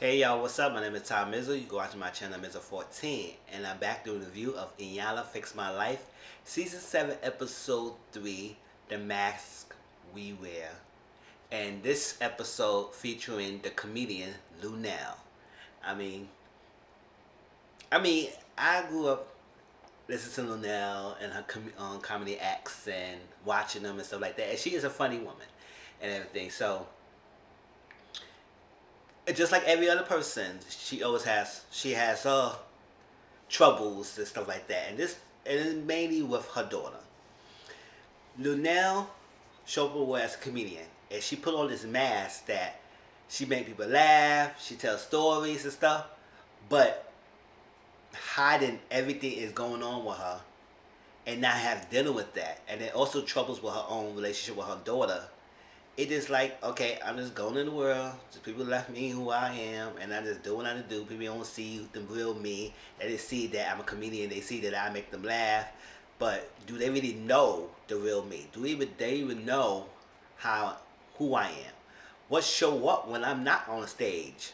Hey y'all, what's up? My name is Mizzle. You go watch my channel Mizzle 14, and I'm back doing a review of Iyanla Fix My Life, Season 7, Episode 3, The Mask We Wear. And this episode featuring the comedian Lunell. I mean, I grew up listening to Lunell and her comedy acts and watching them and stuff like that. And she is a funny woman and everything. So just like every other person, she has her troubles and stuff like that. And it's mainly with her daughter. Lunell showed up as a comedian, and she put on this mask that she make people laugh. She tells stories and stuff, but hiding everything is going on with her, and not have dealing with that. And it also troubles with her own relationship with her daughter. It is like, okay, I'm just going in the world. Just people left me who I am, and I just do what I do. People don't see the real me. They just see that I'm a comedian. They see that I make them laugh. But do they really know the real me? They even know who I am? What show up when I'm not on stage,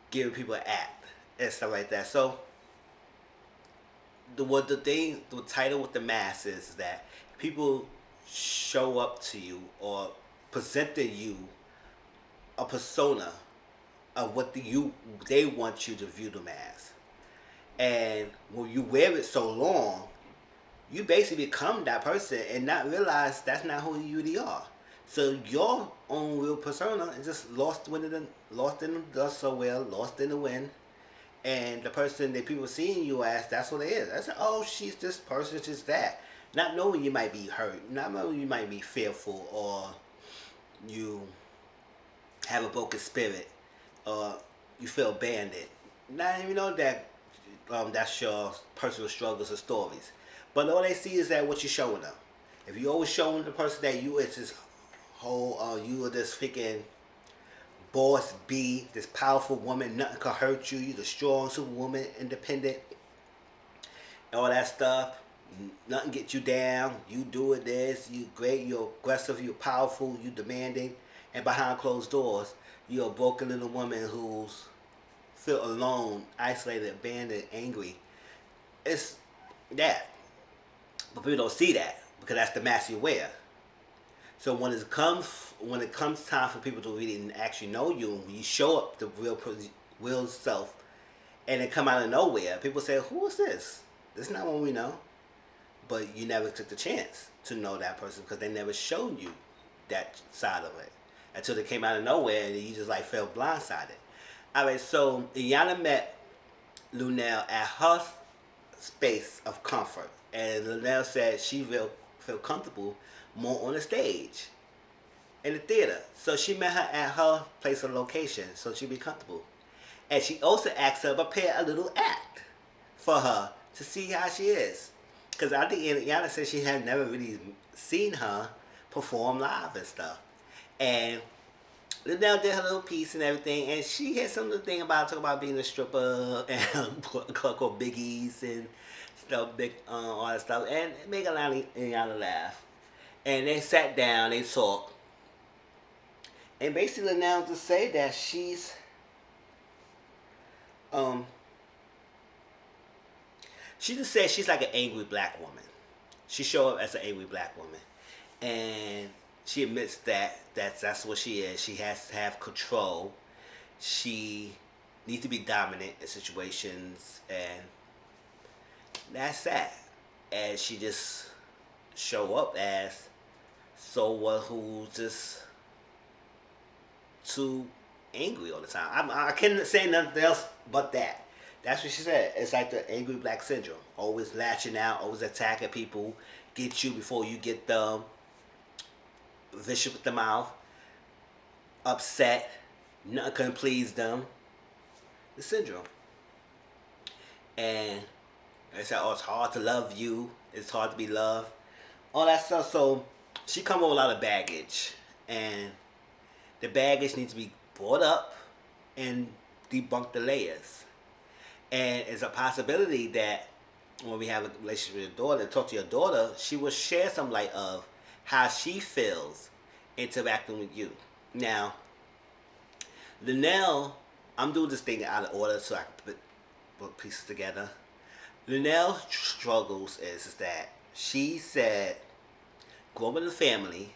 giving people an act and stuff like that. So the title with the mask is that people show up to you or present to you a persona of they want you to view them as. And when you wear it so long, you basically become that person and not realize that's not who you really are. So your own real persona is just lost in the dust somewhere, lost in the wind. And the person that people seeing you as, that's what it is. I said, oh, she's this person, she's that. Not knowing you might be hurt, not knowing you might be fearful, or you have a broken spirit, or you feel abandoned. Not even know that that's your personal struggles or stories. But all they see is that what you're showing them. If you always showing the person that you is this whole, you are this freaking boss B, this powerful woman, nothing can hurt you, you're the strong superwoman, independent, all that stuff. Nothing gets you down. You doing this. You great. You're aggressive. You're powerful. You demanding. And behind closed doors, you're a broken little woman who's feel alone, isolated, abandoned, angry. It's that. But people don't see that because that's the mask you wear. So when it comes time for people to really actually know you, when you show up the real self, and it come out of nowhere, people say, "Who is this? This is not one we know." But you never took the chance to know that person because they never showed you that side of it until they came out of nowhere and you just like felt blindsided. All right, so Iyanla met Lunell at her space of comfort, and Lunell said she feel comfortable more on the stage in the theater. So she met her at her place of location so she'd be comfortable. And she also asked her to prepare a little act for her to see how she is. Because I think Iyanla said she had never really seen her perform live and stuff. And Lunell did her little piece and everything, and she had some little thing about talking about being a stripper and called biggies and stuff, all that stuff, and it made Iyanla laugh. And they sat down, they talked, and basically now to say that um, she just said she's like an angry black woman. She showed up as an angry black woman, and she admits that's what she is. She has to have control. She needs to be dominant in situations, and that's that. And she just show up as someone who's just too angry all the time. I can't say nothing else but that. That's what she said. It's like the angry black syndrome. Always lashing out, always attacking people, get you before you get them, vicious with the mouth, upset, nothing can please them. The syndrome. And they say, oh, it's hard to love you. It's hard to be loved. All that stuff. So she come with a lot of baggage. And the baggage needs to be brought up and debunk the layers. And it's a possibility that when we have a relationship with your daughter, talk to your daughter, she will share some light of how she feels interacting with you. Now, Lunell, I'm doing this thing out of order so I can put pieces together. Lunell's struggles is that she said, growing up in the family,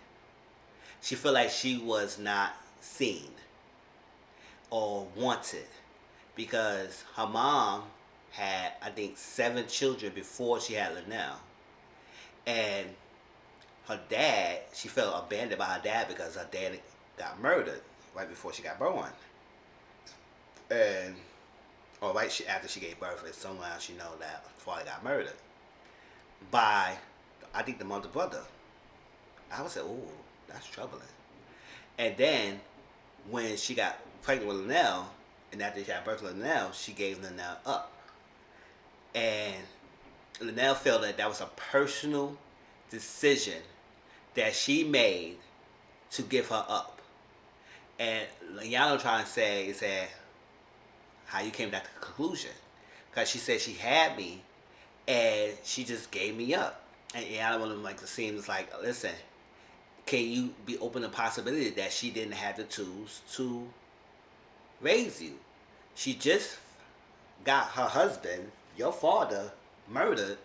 she felt like she was not seen or wanted because her mom had, I think, 7 children before she had Lunell. And her dad, she felt abandoned by her dad because her dad got murdered right before she got born. And, or after she gave birth, and somehow she know that her father got murdered by, I think, the mother brother. I would say, ooh, that's troubling. And then when she got pregnant with Lunell, and after she had birth with Lunell, she gave Lunell up. And Lunell felt that that was a personal decision that she made to give her up. And Iyanla trying to say how you came to that conclusion. Because she said she had me and she just gave me up. And Iyanla wanted like, it seems like, listen, can you be open to the possibility that she didn't have the tools to raise you? She just got her husband, your father, murdered,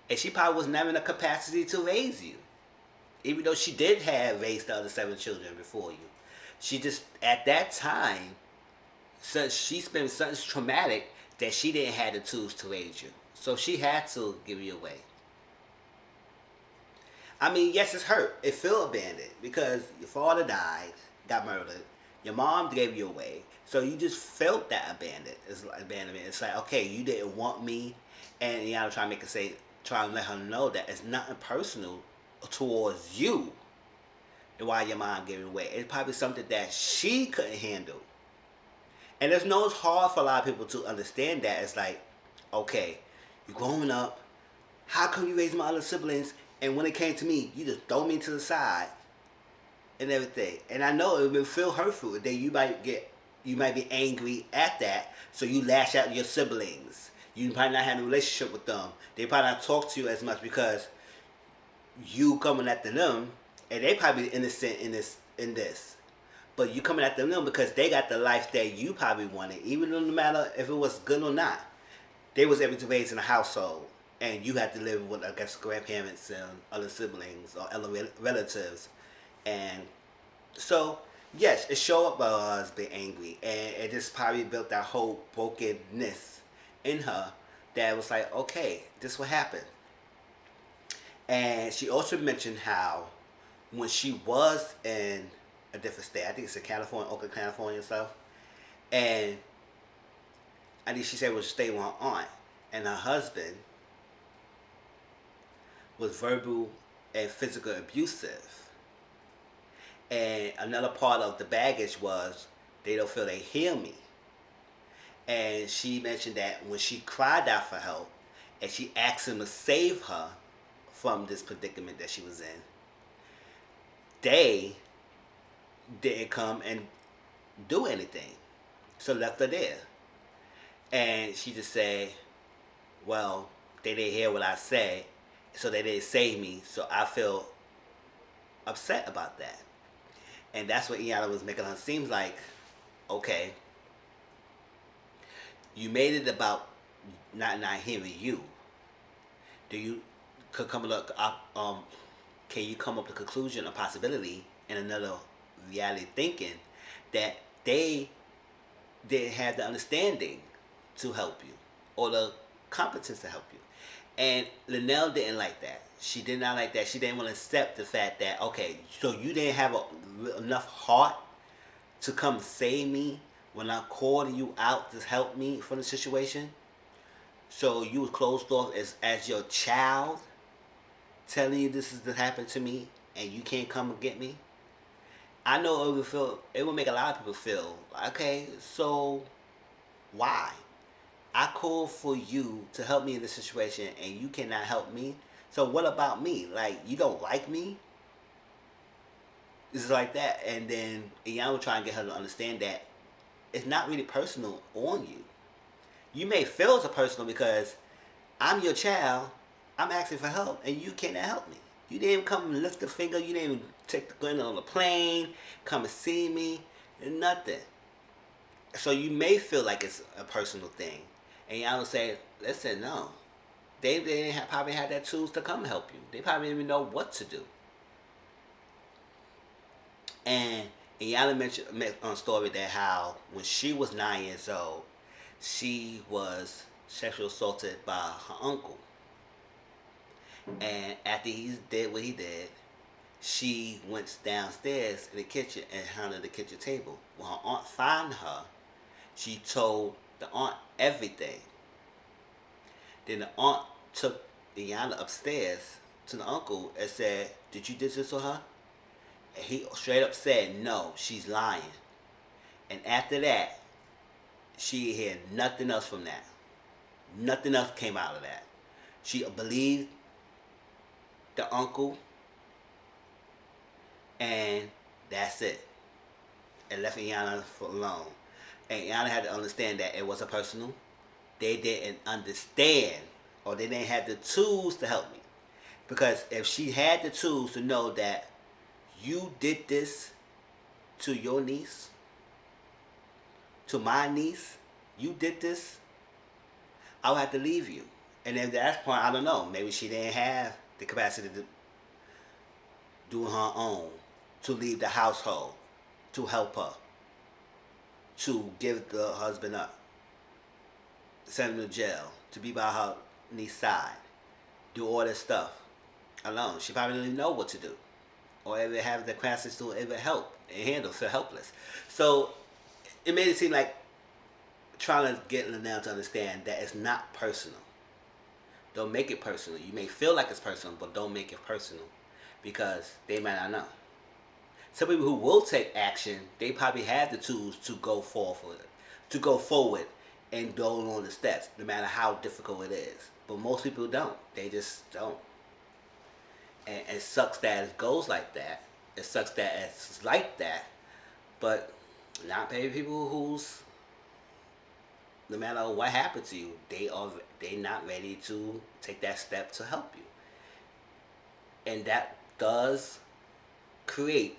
and she probably was never in a capacity to raise you. Even though she did have raised the other 7 children before you. She just, at that time, so she spent something traumatic that she didn't have the tools to raise you. So she had to give you away. I mean, yes, it's hurt. It feel abandoned because your father died, got murdered. Your mom gave you away. So you just felt that abandonment. It's like, okay, you didn't want me. And you gotta try to make her try to let her know that it's nothing personal towards you and why your mom gave it away. It's probably something that she couldn't handle. And it's hard for a lot of people to understand that. It's like, okay, you're growing up. How come you raised my other siblings? And when it came to me, you just throw me to the side and everything. And I know it will feel hurtful. Then you might be angry at that. So you lash out at your siblings. You probably not have a relationship with them. They probably not talk to you as much because you coming after them, and they probably innocent in this. But you coming after them because they got the life that you probably wanted, even no matter if it was good or not. They was able to raise in a household, and you had to live with, I guess, grandparents and other siblings or other relatives. And so, yes, it showed up by us being angry, and it just probably built that whole brokenness in her that was like, okay, this what happened. And she also mentioned how when she was in a different state, I think it's in California, Oakland, California and stuff, and I think she said it was staying with her aunt, and her husband was verbal and physical abusive. And another part of the baggage was they don't feel they hear me. And she mentioned that when she cried out for help and she asked him to save her from this predicament that she was in, they didn't come and do anything. So left her there. And she just said, well, they didn't hear what I said, so they didn't save me, so I feel upset about that. And that's what Iyanla was making her seem like, okay, you made it about not hearing you. Do you could come up can you come up with a conclusion, a possibility, and another reality thinking that they didn't have the understanding to help you or the competence to help you? And Lunell didn't like that. She did not like that. She didn't want to accept the fact that, okay, so you didn't have enough heart to come save me when I called you out to help me from the situation. So you was closed off as your child, telling you this is to happen to me, and you can't come and get me. I know it would make a lot of people feel, okay, so why? I called for you to help me in this situation, and you cannot help me. So what about me? Like, you don't like me? It's like that. And then Iyanla was trying to get her to understand that it's not really personal on you. You may feel it's a personal because I'm your child. I'm asking for help, and you cannot help me. You didn't even come and lift a finger. You didn't even take the gun on the plane, come and see me, and nothing. So you may feel like it's a personal thing, and y'all say, listen, no, they didn't have, probably had that tools to come help you. They probably didn't even know what to do. And Iyanla mentioned on a story that how when she was 9 years old, she was sexually assaulted by her uncle. And after he did what he did, she went downstairs in the kitchen and handled the kitchen table. When her aunt found her, she told the aunt everything. Then the aunt took Iyanla upstairs to the uncle and said, "Did you do this to her?" And he straight up said, "No, she's lying." And after that, she heard nothing else from that. Nothing else came out of that. She believed the uncle, and that's it. And left Iyanla alone. And Iyanla had to understand that it wasn't personal. They didn't understand, or they didn't have the tools to help me. Because if she had the tools to know that you did this to your niece, to my niece, you did this, I would have to leave you. And at that point, I don't know. Maybe she didn't have the capacity to do on her own, to leave the household, to help her, to give the husband up, send him to jail, to be by her niece's side, do all this stuff alone. She probably didn't even know what to do, or ever have the capacity to ever help and handle, feel helpless. So it made it seem like trying to get Lunell to understand that it's not personal. Don't make it personal. You may feel like it's personal, but don't make it personal because they might not know. Some people who will take action, they probably have the tools to go forward, and go on the steps, no matter how difficult it is. But most people don't. They just don't. And it sucks that it goes like that. It sucks that it's like that. But not many people who's, no matter what happened to you, they not ready to take that step to help you. And that does create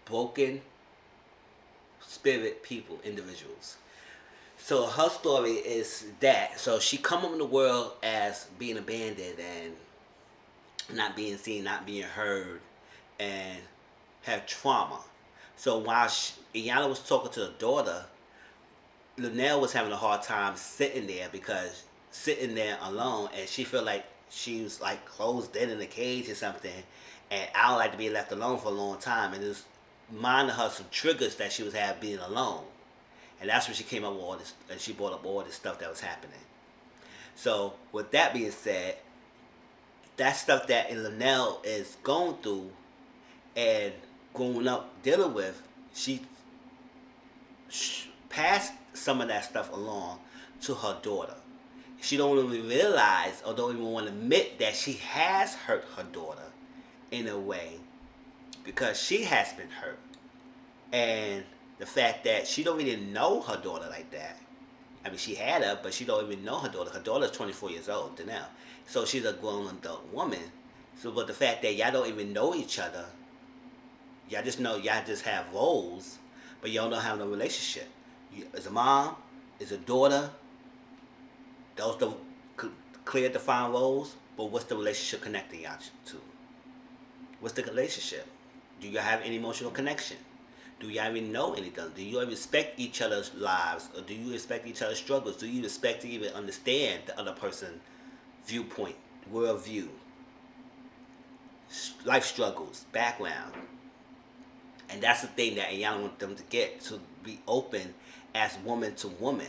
broken spirit people, individuals. So her story is that. So she come up in the world as being abandoned and not being seen, not being heard, and have trauma. So while Iyanla was talking to her daughter, Lunell was having a hard time sitting there alone, and she felt like she was like closed in a cage or something. And I don't like to be left alone for a long time, and it was reminding her some triggers that she was having being alone. And that's when she came up with all this, and she brought up all this stuff that was happening. So with that being said, that stuff that Lunell is going through and growing up dealing with, she passed some of that stuff along to her daughter. She don't even realize or don't even want to admit that she has hurt her daughter in a way because she has been hurt. And the fact that she don't really know her daughter like that. I mean, she had her, but she don't even know her daughter. Her daughter's 24 years old now. So she's a grown adult woman. So, but the fact that y'all don't even know each other, y'all just know y'all just have roles, but y'all don't have no relationship. As a mom, as a daughter, those the clear defined roles, but what's the relationship connecting y'all to? What's the relationship? Do you have any emotional connection? Do y'all even know anything? Do you respect each other's lives? Or do you respect each other's struggles? Do you respect to even understand the other person's viewpoint, worldview, life struggles, background? And that's the thing that Iyanla want them to get, to be open as woman to woman.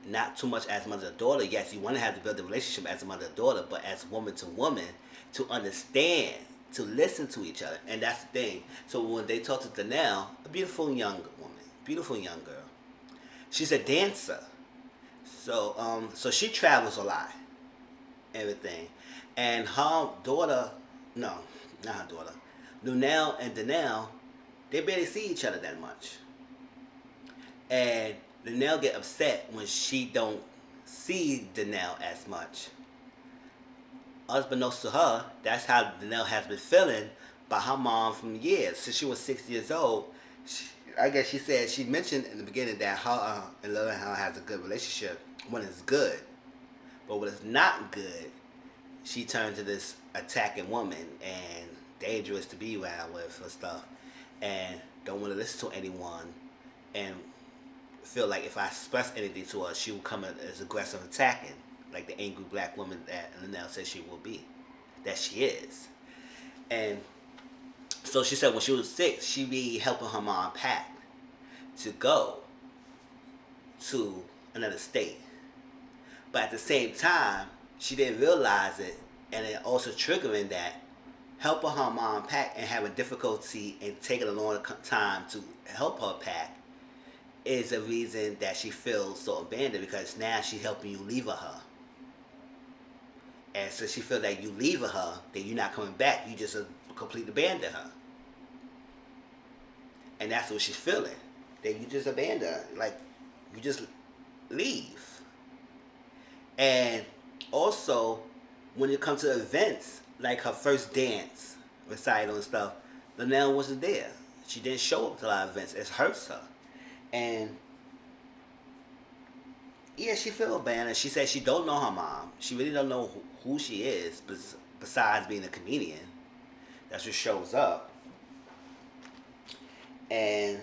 Not too much as mother and daughter. Yes, you want to have to build a relationship as a mother and daughter, but as woman to woman, to understand, to listen to each other. And that's the thing. So when they talk to Lunell, a beautiful young woman, beautiful young girl, she's a dancer. So she travels a lot, everything. And her daughter, no, not her daughter, Lunell and Lunell, they barely see each other that much. And Lunell get upset when she don't see Lunell as much. Unbeknownst to her, that's how Lunell has been feeling by her mom from years. Since she was 6 years old, I guess she mentioned in the beginning that her and Lunell has a good relationship when it's good, but when it's not good, she turned to this attacking woman and dangerous to be around with and stuff, and don't want to listen to anyone, and feel like if I express anything to her, she will come as aggressive attacking, like the angry black woman that Lunell says she will be, that she is. And so she said when she was sick, she be helping her mom pack to go to another state. But at the same time, she didn't realize it, and it also triggering that helping her mom pack and having difficulty and taking a long time to help her pack is a reason that she feels so abandoned, because now she's helping you leave her. And so she feels that you leave her, then you're not coming back. You just completely abandon her. And that's what she's feeling. That you just abandon her. Like, you just leave. And also, when it comes to events, like her first dance recital and stuff, Lunell wasn't there. She didn't show up to a lot of events. It hurts her. And yeah, she feel abandoned. She said she don't know her mom. She really don't know who she is, besides being a comedian. That's what shows up. And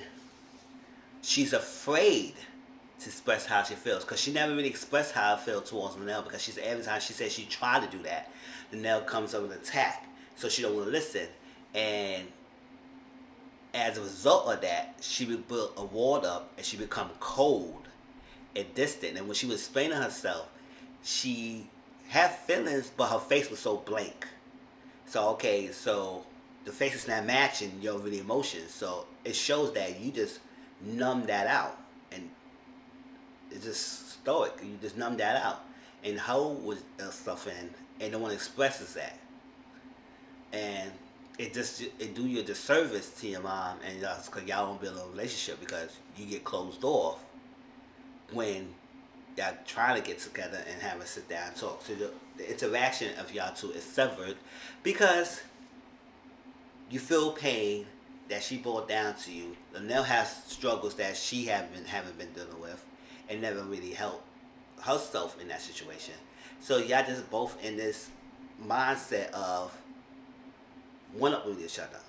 she's afraid to express how she feels, because she never really expressed how I feel towards Lunell, because she said every time she said she tried to do that, Lunell comes up with an attack, so she don't want to listen. And as a result of that, she would build a wall up, and she become cold and distant. And when she was explaining herself, she had feelings, but her face was so blank. So okay, so the face is not matching your really emotions. So it shows that you just numb that out, and it's just stoic. You just numb that out, and how was suffering, and no one expresses that, and it do you a disservice to your mom, and just because y'all don't build a relationship, because you get closed off when y'all trying to get together and have a sit down and talk. So the interaction of y'all two is severed, because you feel pain that she brought down to you. Lunell has struggles that she haven't been dealing with, and never really helped herself in that situation. So y'all just both in this mindset of one up with each other,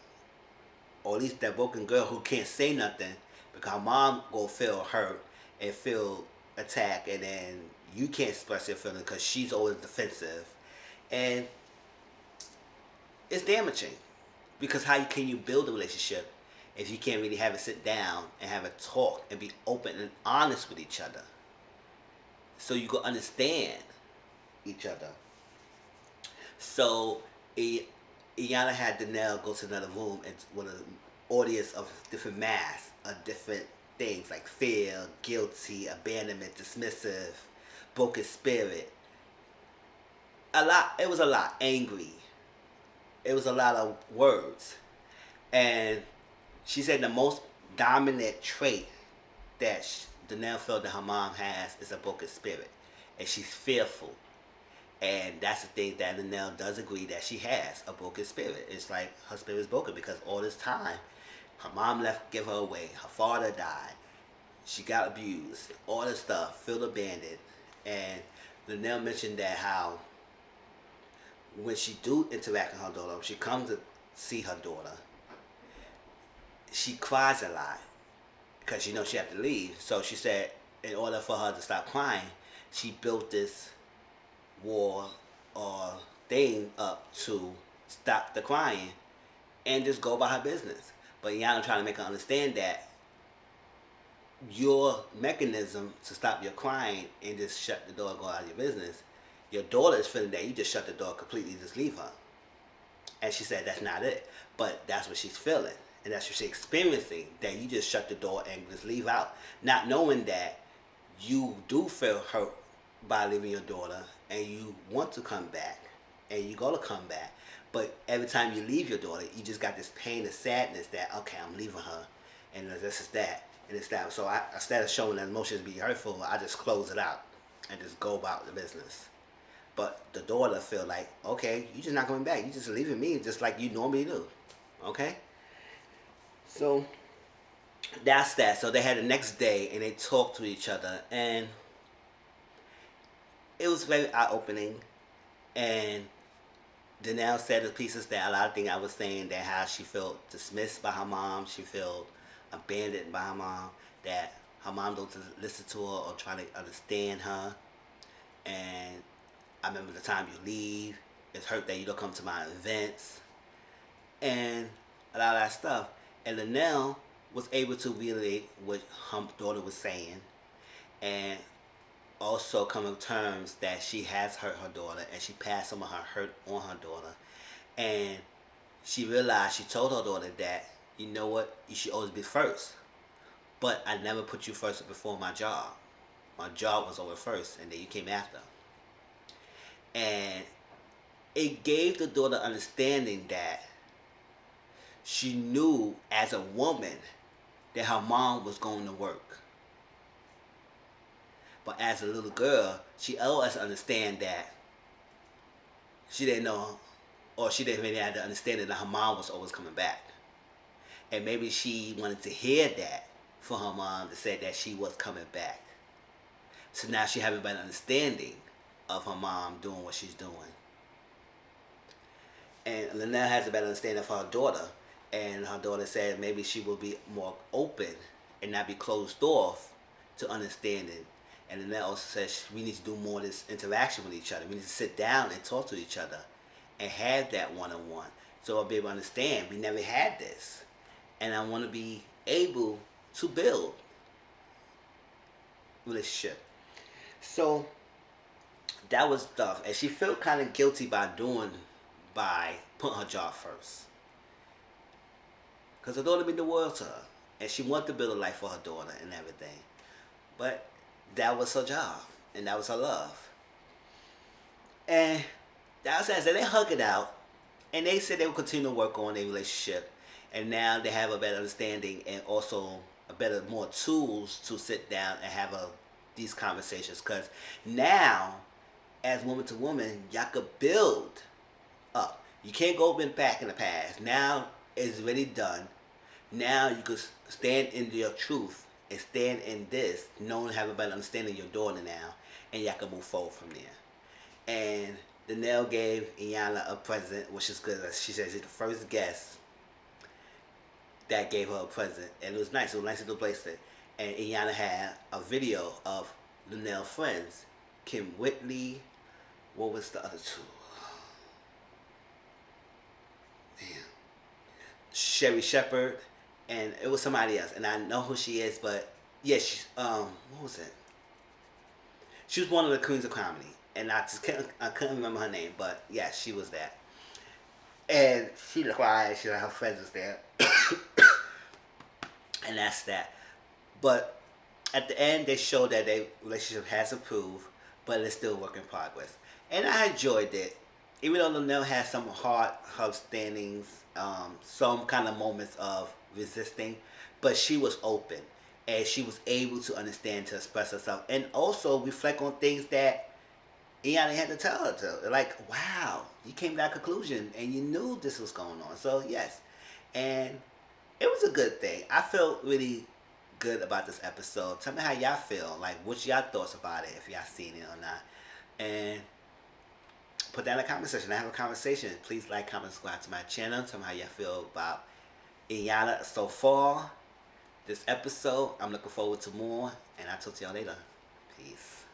or at least that broken girl who can't say nothing because her mom go feel hurt and feel attacked, and then you can't express your feelings because she's always defensive, and it's damaging. Because how can you build a relationship if you can't really have it sit down and have a talk and be open and honest with each other, so you can understand each other? So Iyanla had Lunell go to another room and with an audience of different masks of different things like fear, guilty, abandonment, dismissive, broken spirit. It was a lot, angry. It was a lot of words. And she said the most dominant trait that Lunell felt that her mom has is a broken spirit. And she's fearful. And that's the thing that Lunell does agree that she has, a broken spirit. It's like her spirit is broken because all this time, her mom left, give her away. Her father died. She got abused. All this stuff, feel abandoned. And Lunell mentioned that how when she do interact with her daughter, when she comes to see her daughter, she cries a lot because she knows she have to leave. So she said in order for her to stop crying, she built this wall or thing up to stop the crying and just go about her business. But Iyanla trying to make her understand that your mechanism to stop your crying and just shut the door and go out of your business, your daughter is feeling that you just shut the door completely, just leave her. And she said that's not it, but that's what she's feeling, and that's what she's experiencing, that you just shut the door and just leave out, not knowing that you do feel hurt by leaving your daughter, and you want to come back, and you're going to come back, but every time you leave your daughter, you just got this pain and sadness that, okay, I'm leaving her, and this is that, and it's that. So instead of showing that emotions be hurtful, I just close it out and just go about the business. But the daughter feel like, okay, you just not coming back. You just leaving me just like you normally do. Okay? So that's that. So they had the next day and they talked to each other, and it was very eye opening. And Lunell said the pieces that a lot of things I was saying, that how she felt dismissed by her mom, she felt abandoned by her mom, that her mom don't listen to her or try to understand her. And I remember the time you leave, it's hurt that you don't come to my events, and a lot of that stuff. And Lunell was able to relate what her daughter was saying, and also come to terms that she has hurt her daughter, and she passed some of her hurt on her daughter. And she realized, she told her daughter that, you know what, you should always be first. But I never put you first before my job. My job was over first, and then you came after. And it gave the daughter understanding that she knew as a woman that her mom was going to work. But as a little girl, she always understand that she didn't know, or she didn't really have the understanding that her mom was always coming back. And maybe she wanted to hear that from her mom, to say that she was coming back. So now she having a better understanding of her mom doing what she's doing. And Lunell has a better understanding of her daughter. And her daughter said maybe she will be more open and not be closed off to understanding. And Lunell also says we need to do more of this interaction with each other. We need to sit down and talk to each other and have that one-on-one. So I'll be able to understand we never had this. And I want to be able to build relationship. So that was tough. And she felt kind of guilty by putting her job first. Because her daughter meant the world to her. And she wanted to build a life for her daughter and everything. But that was her job. And that was her love. And that was as they hug it out. And they said they would continue to work on their relationship. And now they have a better understanding, and also more tools to sit down and have these conversations. Because now, as woman to woman, y'all could build up. You can't go back in the past. Now it's already done. Now you could stand in your truth and stand in this, knowing, have a better understanding of your daughter now, and y'all can move forward from there. And Lunell gave Iyanla a present, which is good. She says she's the first guest that gave her a present, and it was nice. It was nice to place it. And Iyanla had a video of Lunell's friends, Kim Whitley. What was the other two? Damn. Sherry Shepherd, and it was somebody else. And I know who she is, but yeah, what was it? She was one of the queens of comedy, and I couldn't remember her name, but yeah, she was that. And she cried. She her friends was there. And that's that. But at the end, they showed that their relationship has improved, but it's still a work in progress. And I enjoyed it. Even though Lunell had some hard standings, some kind of moments of resisting, but she was open. And she was able to understand, to express herself. And also reflect on things that Iyanla had to tell her to. Like, wow, you came to that conclusion and you knew this was going on. So, yes. And it was a good thing. I felt really good about this episode. Tell me how y'all feel. Like, what's y'all thoughts about it, if y'all seen it or not. And put that in the comment section. I have a conversation. Please like, comment, subscribe to my channel. Tell me how y'all feel about Iyanla so far. This episode, I'm looking forward to more. And I'll talk to y'all later. Peace.